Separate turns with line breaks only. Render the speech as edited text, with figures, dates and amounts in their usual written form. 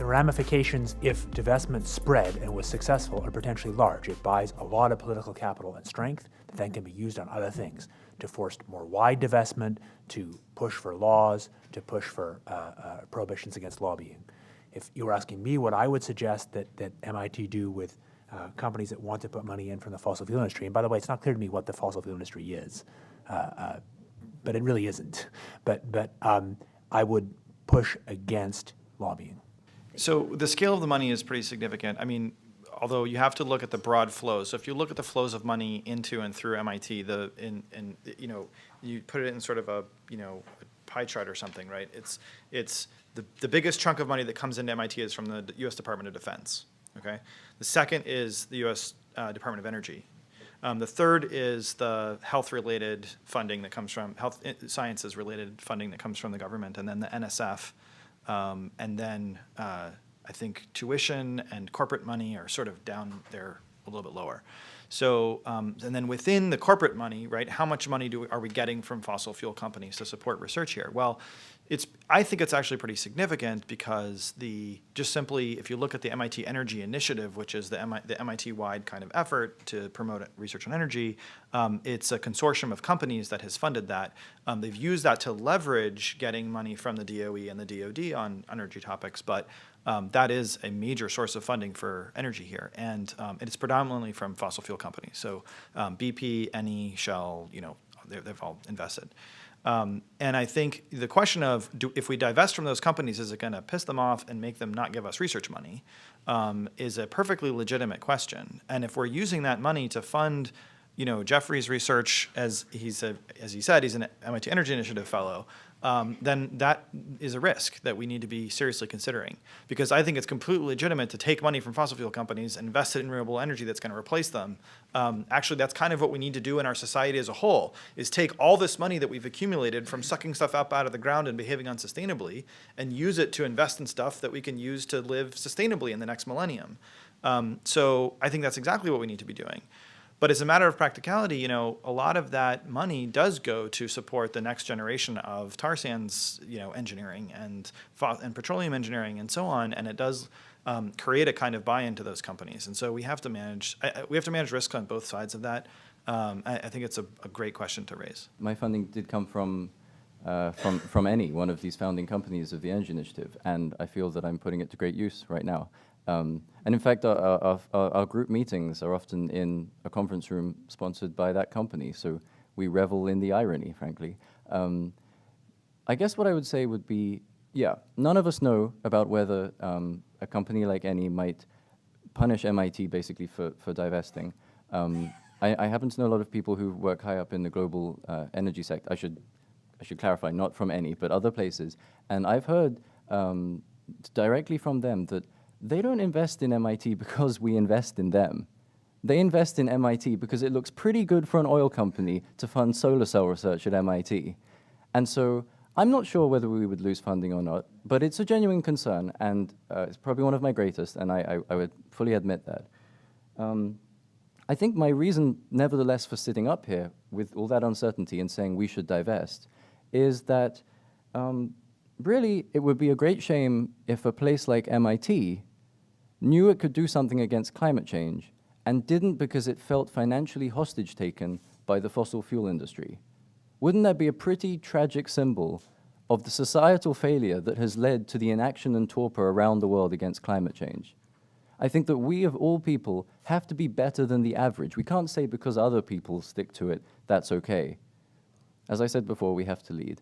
The ramifications, if divestment spread and was successful, are potentially large. It buys a lot of political capital and strength that then can be used on other things, to force more wide divestment, to push for laws, to push for prohibitions against lobbying. If you were asking me what I would suggest that MIT do with companies that want to put money in from the fossil fuel industry, and by the way, it's not clear to me what the fossil fuel industry is, but it really isn't. But I would push against lobbying.
So the scale of the money is pretty significant. I mean, although you have to look at the broad flows. So if you look at the flows of money into and through MIT, you put it in sort of a a pie chart or something, right? It's the biggest chunk of money that comes into MIT is from the U.S. Department of Defense. Okay. The second is the U.S. Department of Energy. The third is the health-related funding that comes from health sciences-related funding that comes from the government, and then the NSF. And then I think tuition and corporate money are sort of down there a little bit lower. So, and then within the corporate money, right, how much money are we getting from fossil fuel companies to support research here? Well, I think it's actually pretty significant because just simply, if you look at the MIT Energy Initiative, which is the MIT-wide kind of effort to promote research on energy, it's a consortium of companies that has funded that. They've used that to leverage getting money from the DOE and the DOD on energy topics, but that is a major source of funding for energy here, and it's predominantly from fossil fuel companies. So BP, Eni, Shell, they've all invested. And I think the question of if we divest from those companies, is it going to piss them off and make them not give us research money, is a perfectly legitimate question. And if we're using that money to fund, Geoffrey's research, as he said, he's an MIT Energy Initiative fellow, then that is a risk that we need to be seriously considering. Because I think it's completely legitimate to take money from fossil fuel companies and invest it in renewable energy that's going to replace them. Actually, that's kind of what we need to do in our society as a whole, is take all this money that we've accumulated from sucking stuff up out of the ground and behaving unsustainably and use it to invest in stuff that we can use to live sustainably in the next millennium. So I think that's exactly what we need to be doing. But as a matter of practicality, a lot of that money does go to support the next generation of tar sands, engineering and petroleum engineering and so on, and it does create a kind of buy-in to those companies. And so we have to manage risks on both sides of that. I think it's a great question to raise.
My funding did come from Eni, one of these founding companies of the Energy Initiative, and I feel that I'm putting it to great use right now. And in fact, our group meetings are often in a conference room sponsored by that company, so we revel in the irony, frankly. I guess what I would say would be, none of us know about whether a company like Eni might punish MIT basically for divesting. I happen to know a lot of people who work high up in the global energy sector. I should clarify, not from Eni, but other places. And I've heard directly from them that they don't invest in MIT because we invest in them. They invest in MIT because it looks pretty good for an oil company to fund solar cell research at MIT. And so I'm not sure whether we would lose funding or not, but it's a genuine concern, and it's probably one of my greatest, and I would fully admit that. I think my reason, nevertheless, for sitting up here with all that uncertainty and saying we should divest is that really it would be a great shame if a place like MIT knew it could do something against climate change and didn't because it felt financially hostage taken by the fossil fuel industry. Wouldn't that be a pretty tragic symbol of the societal failure that has led to the inaction and torpor around the world against climate change? I think that we, of all people, have to be better than the average. We can't say because other people stick to it, that's okay. As I said before, we have to lead.